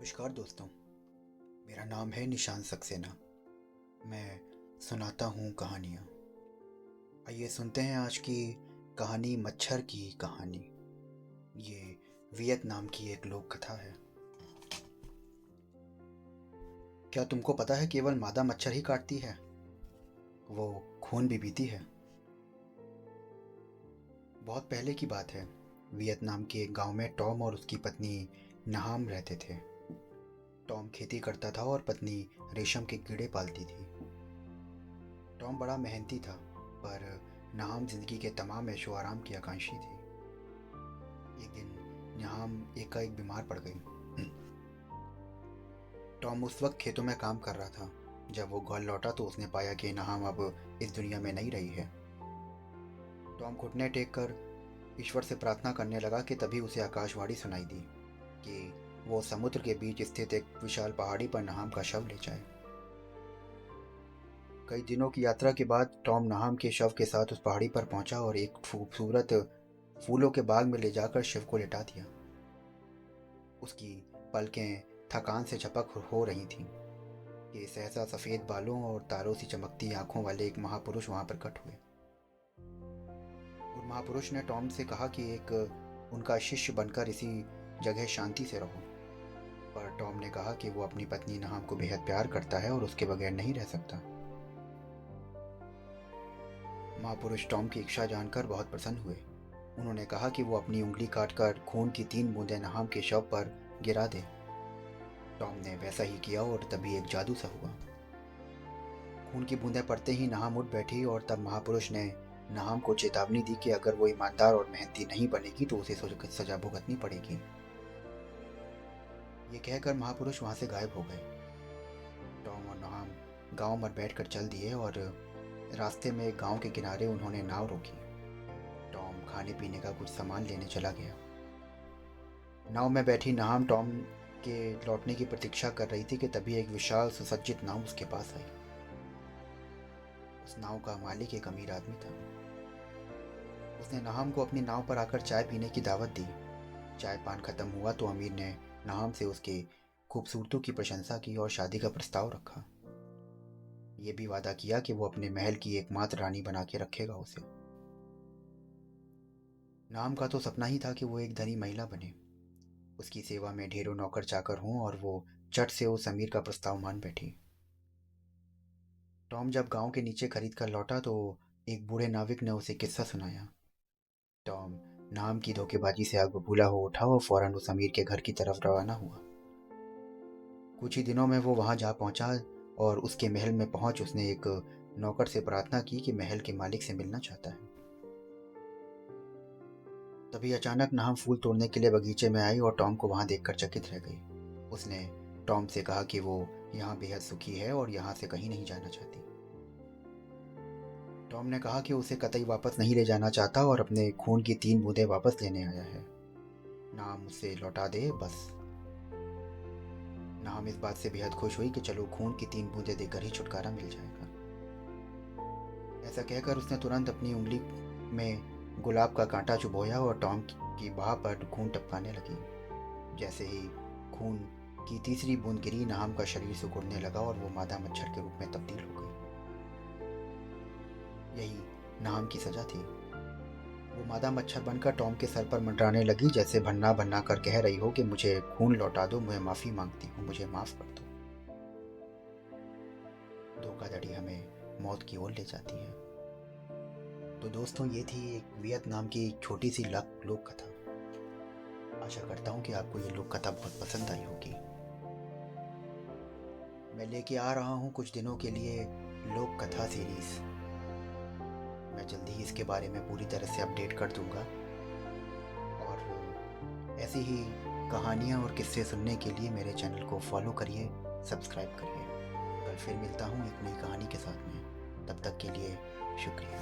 नमस्कार दोस्तों। मेरा नाम है निशान सक्सेना। मैं सुनाता हूँ कहानियाँ। आइए सुनते हैं आज की कहानी, मच्छर की कहानी। ये वियतनाम की एक लोक कथा है। क्या तुमको पता है केवल मादा मच्छर ही काटती है? वो खून भी पीती है। बहुत पहले की बात है। वियतनाम के एक गांव में टॉम और उसकी पत्नी नहाम रहते थे। टॉम खेती करता था और पत्नी रेशम के कीड़े पालती थी। टॉम बड़ा मेहनती था, पर नहाम जिंदगी के तमाम ऐशो आराम की आकांक्षी थी। एक दिन नहाम एकाएक बीमार पड़ गई। टॉम उस वक्त खेतों में काम कर रहा था। जब वो घर लौटा तो उसने पाया कि नहाम अब इस दुनिया में नहीं रही है। टॉम घुटने टेक कर ईश्वर से प्रार्थना करने लगा कि तभी उसे आकाशवाणी सुनाई दी कि वो समुद्र के बीच स्थित एक विशाल पहाड़ी पर नहाम का शव ले जाए। कई दिनों की यात्रा के बाद टॉम नहाम के शव के साथ उस पहाड़ी पर पहुंचा और एक खूबसूरत फूलों के बाग में ले जाकर शिव को लिटा दिया। उसकी पलकें थकान से चपक हो रही थीं कि सहसा सफ़ेद बालों और तारों सी चमकती आंखों वाले एक महापुरुष वहां प्रकट हुए। और महापुरुष ने टॉम से कहा कि एक उनका शिष्य बनकर इसी जगह शांति से रहो। पर टॉम ने कहा कि वो अपनी पत्नी नहाम को बेहद प्यार करता है और उसके बगैर नहीं रह सकता। महापुरुष टॉम की इच्छा जानकर बहुत प्रसन्न हुए। उन्होंने कहा कि वो अपनी उंगली काटकर खून की 3 बूंदें नहाम के शव पर गिरा दे। टॉम ने वैसा ही किया और तभी एक जादू सा हुआ। खून की बूंदें पड़ते ही नहाम उठ बैठी और तब महापुरुष ने नहाम को चेतावनी दी कि अगर वो ईमानदार और मेहनती नहीं बनेगी तो उसे सजा भुगतनी पड़ेगी। ये कहकर महापुरुष वहां से गायब हो गए। टॉम और नहाम गांव में बैठकर चल दिए और रास्ते में गांव के किनारे उन्होंने नाव रोकी। टॉम खाने पीने का कुछ सामान लेने चला गया। नाव में बैठी नहाम टॉम के लौटने की प्रतीक्षा कर रही थी कि तभी एक विशाल सुसज्जित नाव उसके पास आई। उस नाव का मालिक एक अमीर आदमी था। उसने नहाम को अपनी नाव पर आकर चाय पीने की दावत दी। चाय पान खत्म हुआ तो अमीर ने नहाम से उसके खूबसूरती की प्रशंसा की और शादी का प्रस्ताव रखा। ये भी वादा किया कि वो अपने महल की एकमात्र रानी बना के रखेगा उसे। नहाम का तो सपना ही था कि वो एक धनी महिला बने, उसकी सेवा में ढेरों नौकर चाकर हों, और वो चट से उस अमीर का प्रस्ताव मान बैठी। टॉम जब गांव के नीचे खरीद कर लौटा तो एक बूढ़े नाविक ने उसे किस्सा सुनाया। टॉम नाम की धोखेबाजी से आग बबूला हो उठा और फौरन उस अमीर के घर की तरफ रवाना हुआ। कुछ ही दिनों में वो वहां जा पहुंचा और उसके महल में पहुंच उसने एक नौकर से प्रार्थना की कि महल के मालिक से मिलना चाहता है। तभी अचानक नहाम फूल तोड़ने के लिए बगीचे में आई और टॉम को वहां देखकर चकित रह गई। उसने टॉम से कहा कि वो यहाँ बेहद सुखी है और यहाँ से कहीं नहीं जाना चाहती। टॉम ने कहा कि उसे कतई वापस नहीं ले जाना चाहता और अपने खून की 3 बूंदें वापस लेने आया है। नाम उसे लौटा दे बस। नाम इस बात से बेहद खुश हुई कि चलो खून की 3 बूंदें देकर ही छुटकारा मिल जाएगा। ऐसा कहकर उसने तुरंत अपनी उंगली में गुलाब का कांटा चुभोया और टॉम की बाह पर खून टपकाने लगी। जैसे ही खून की तीसरी बूंद गिरी, नाम का शरीर सिकुड़ने लगा और वो मादा मच्छर के रूप में तब्दील हो गई। यही नाम की सजा थी। वो मादा मच्छर बनकर टॉम के सर पर मंडराने लगी, जैसे भन्ना भन्ना कर कह रही हो कि मुझे खून लौटा दो, मैं माफ़ी मांगती हूँ, मुझे माफ़ कर दो। धोखाधड़ी हमें मौत की ओर ले जाती है। तो दोस्तों, ये थी एक वियतनाम की छोटी सी लोक कथा। आशा करता हूँ कि आपको ये लोक कथा बहुत पसंद आई होगी। मैं लेके आ रहा हूँ कुछ दिनों के लिए लोक कथा सीरीज़। मैं जल्दी ही इसके बारे में पूरी तरह से अपडेट कर दूंगा, और ऐसी ही कहानियाँ और किस्से सुनने के लिए मेरे चैनल को फॉलो करिए, सब्सक्राइब करिए। कल फिर मिलता हूँ एक नई कहानी के साथ में। तब तक के लिए शुक्रिया।